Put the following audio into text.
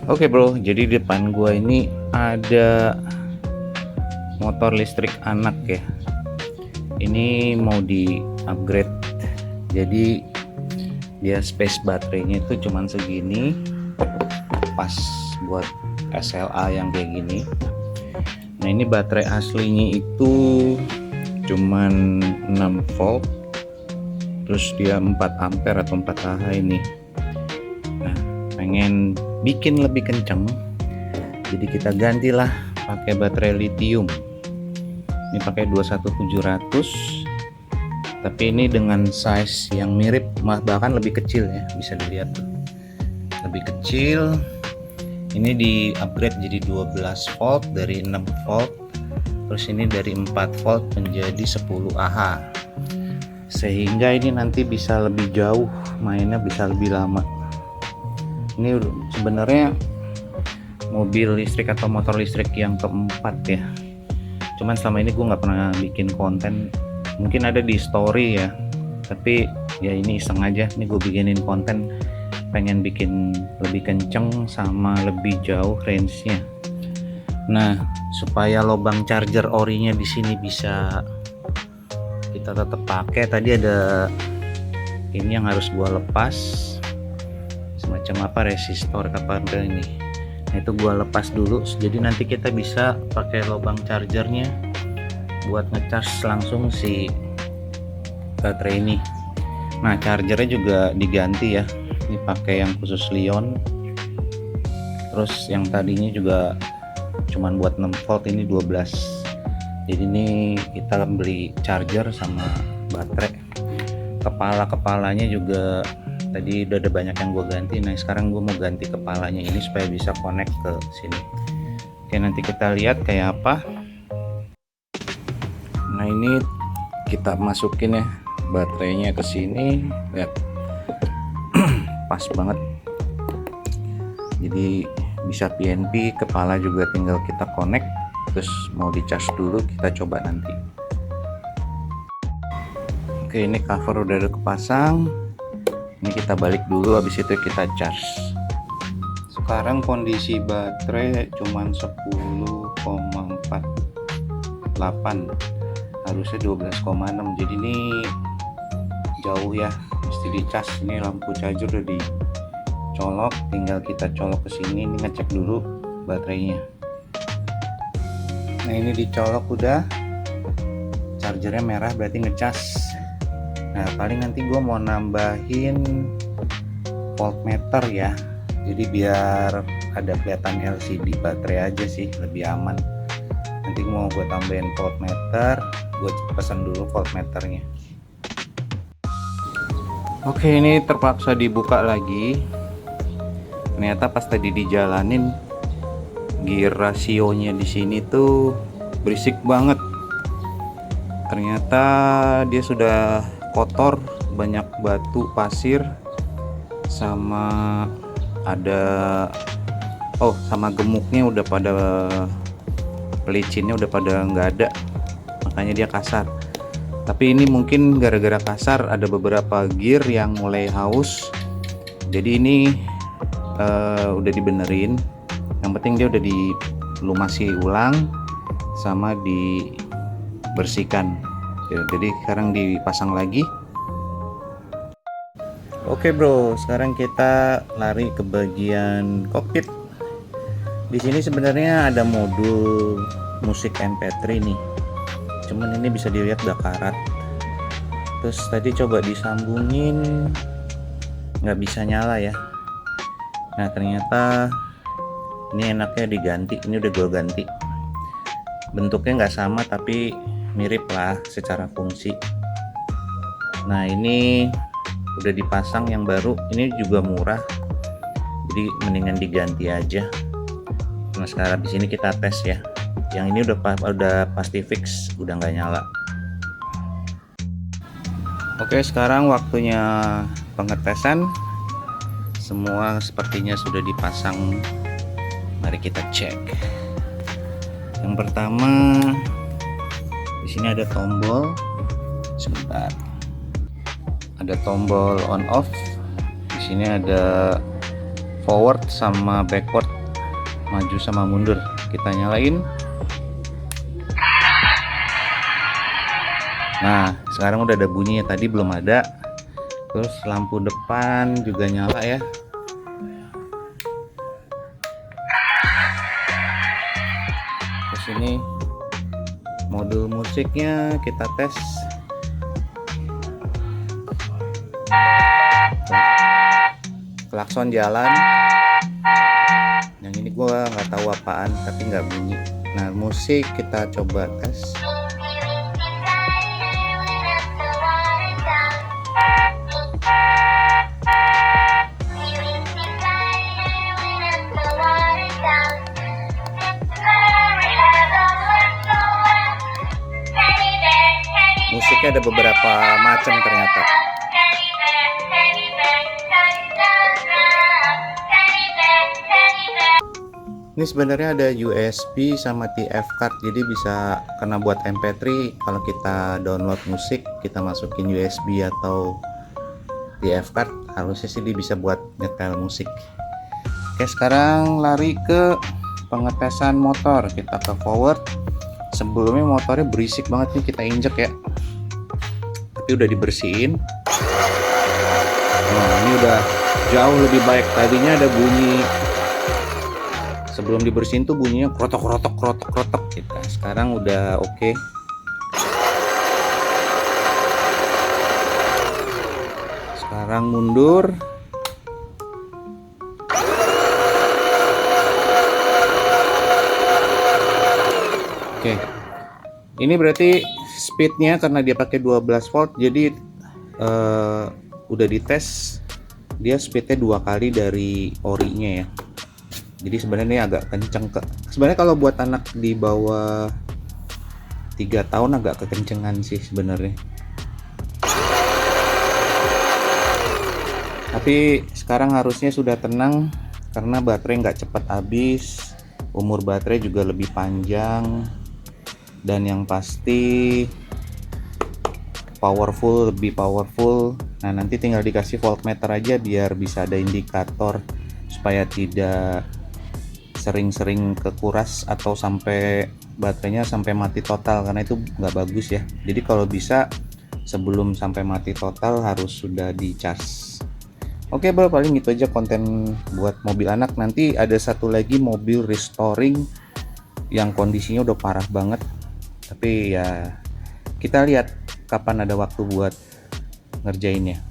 Oke bro, jadi di depan gua ini ada motor listrik anak ya. Ini mau di upgrade. Jadi dia space baterainya itu cuman segini, pas buat SLA yang kayak gini. Nah ini baterai aslinya itu cuman 6 volt, terus dia 4 ampere atau 4 Ah ini. Nah pengen bikin lebih kenceng, jadi kita gantilah pakai baterai lithium. Ini pakai 21700, tapi ini dengan size yang mirip, bahkan lebih kecil ya, bisa dilihat tuh lebih kecil. Ini di upgrade jadi 12 volt dari 6 volt, terus ini dari 4 volt menjadi 10 Ah, sehingga ini nanti bisa lebih jauh mainnya, bisa lebih lama. Ini sebenarnya mobil listrik atau motor listrik yang keempat ya, cuman selama ini gue nggak pernah bikin konten. Mungkin ada di story ya, tapi ya ini iseng aja nih gue bikinin konten, pengen bikin lebih kenceng sama lebih jauh range-nya. Nah supaya lubang charger orinya di sini bisa kita tetap pakai, tadi ada ini yang harus gue lepas, semacam apa, resistor apa ini. Nah itu gua lepas dulu, jadi nanti kita bisa pakai lubang chargernya buat ngecas langsung si baterai ini. Nah chargernya juga diganti ya, ini pakai yang khusus Lion. Terus yang tadinya juga cuman buat 6 volt, ini 12. Jadi ini kita beli charger sama baterai. Kepalanya juga tadi udah ada banyak yang gue ganti. Nah sekarang gue mau ganti kepalanya ini supaya bisa connect ke sini. Oke, nanti kita lihat kayak apa. Nah ini kita masukin ya baterainya ke sini, lihat pas banget, jadi bisa PNP. Kepala juga tinggal kita connect, terus mau dicas dulu, kita coba nanti. Oke, ini cover udah ada kepasang. Ini kita balik dulu, habis itu kita charge. Sekarang kondisi baterai cuman 10,48, harusnya 12,6. jadi ini jauh ya, mesti dicas. Ini lampu charger udah dicolok, tinggal kita colok ke sini. Ini ngecek dulu baterainya. Nah ini dicolok udah, chargernya merah berarti ngecas. Nah paling nanti gue mau nambahin voltmeter ya, jadi biar ada kelihatan LCD baterai aja sih, lebih aman. Nanti mau gue tambahin voltmeter, gue pesan dulu voltmeternya. Oke, ini terpaksa dibuka lagi. Ternyata pas tadi dijalanin, gear rasionya di sini tuh berisik banget. Ternyata dia sudah kotor, banyak batu, pasir, sama ada sama gemuknya udah pada, pelicinnya udah pada nggak ada, makanya dia kasar. Tapi ini mungkin gara-gara kasar, ada beberapa gear yang mulai haus, jadi ini udah dibenerin. Yang penting dia udah dilumasi ulang sama dibersihkan. Jadi sekarang dipasang lagi. Oke bro, sekarang kita lari ke bagian kokpit. Di sini sebenarnya ada modul musik MP3 nih, cuman ini bisa dilihat udah karat. Terus tadi coba disambungin, nggak bisa nyala ya. Nah ternyata ini enaknya diganti. Ini udah gue ganti, bentuknya nggak sama tapi mirip lah secara fungsi. Nah ini udah dipasang yang baru, ini juga murah, jadi mendingan diganti aja. Nah sekarang di sini kita tes ya, yang ini udah pasti fix, udah nggak nyala. Oke, sekarang waktunya pengetesan. Semua sepertinya sudah dipasang, mari kita cek. Yang pertama, di sini ada tombol, sebentar, ada tombol on off. Di sini ada forward sama backward, maju sama mundur. Kita nyalain. Nah, sekarang udah ada bunyinya, tadi belum ada. Terus lampu depan juga nyala ya. Terus ini modul musiknya kita tes. Klakson jalan. Yang ini gua nggak tahu apaan, tapi nggak bunyi. Nah, musik kita coba tes. Musiknya ada beberapa macam ternyata. Ini sebenarnya ada USB sama TF card, jadi bisa kena buat MP3. Kalau kita download musik, kita masukin USB atau TF card, harusnya sih dia bisa buat nyetel musik. Oke, sekarang lari ke pengetesan motor. Kita ke forward. Sebelumnya motornya berisik banget nih, kita injek ya, tapi udah dibersihin. Nah, ini udah jauh lebih baik. Tadinya ada bunyi sebelum dibersihin tuh, bunyinya krotok gitu. Sekarang udah oke. Sekarang mundur. Oke. Ini berarti speednya karena dia pakai 12 volt, jadi udah dites dia speednya 2 kali dari orinya ya. Jadi sebenarnya ini agak kenceng. Sebenarnya kalau buat anak di bawah 3 tahun agak kekencengan sih sebenarnya. Tapi sekarang harusnya sudah tenang karena baterai nggak cepat habis, umur baterai juga lebih panjang, dan yang pasti lebih powerful. Nah, nanti tinggal dikasih voltmeter aja biar bisa ada indikator supaya tidak sering-sering kekuras atau sampai baterainya sampai mati total, karena itu nggak bagus ya. Jadi kalau bisa sebelum sampai mati total harus sudah di charge. Oke bro, paling gitu aja konten buat mobil anak. Nanti ada satu lagi mobil restoring yang kondisinya udah parah banget, tapi ya kita lihat kapan ada waktu buat ngerjainnya.